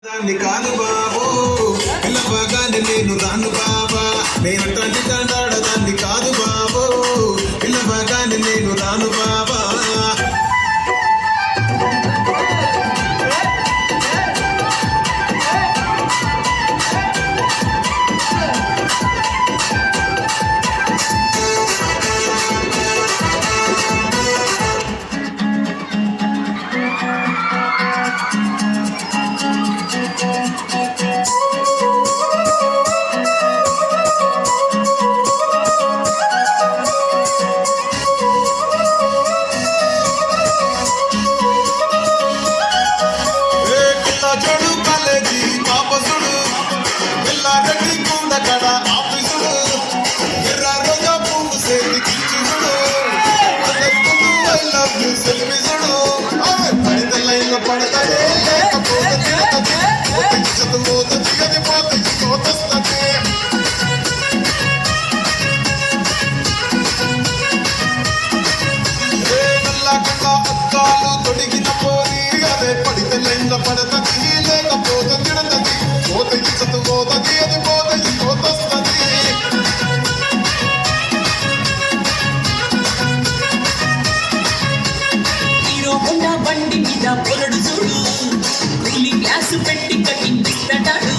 దాన్ని కాదు బాబు పిల్లబాగానే నేను రాను బాబా నేనంటే దాన్ని కాదు బాబు పిల్లబాగానే నేను రాను బాబా చూడు కాలేజీ పాపసుడు పిల్లారెడ్డి కుండ కడ ఆఫీసుడు ఎర్ర రోజా పువ్వు సేతికి చూడు ఐ లవ్ యూ సెల్ఫీసుడు పడితే లైన్ పడతాడే లేకపోతే తిడతది చదువుతుంది అది పోతుంది పోతొస్తుంది నల్లకుండా అద్దాలు తొడిగిన పోరి అదే పడితే లైన్ పడతది లేకపోతే తిడతది పోతకి చదువుతుంది అది పోతకి పోతొస్తుంది హీరో హోండా బండి మీద పొరడు చూడు కూలి గ్లాసు పెట్టి కట్టిస్తాడు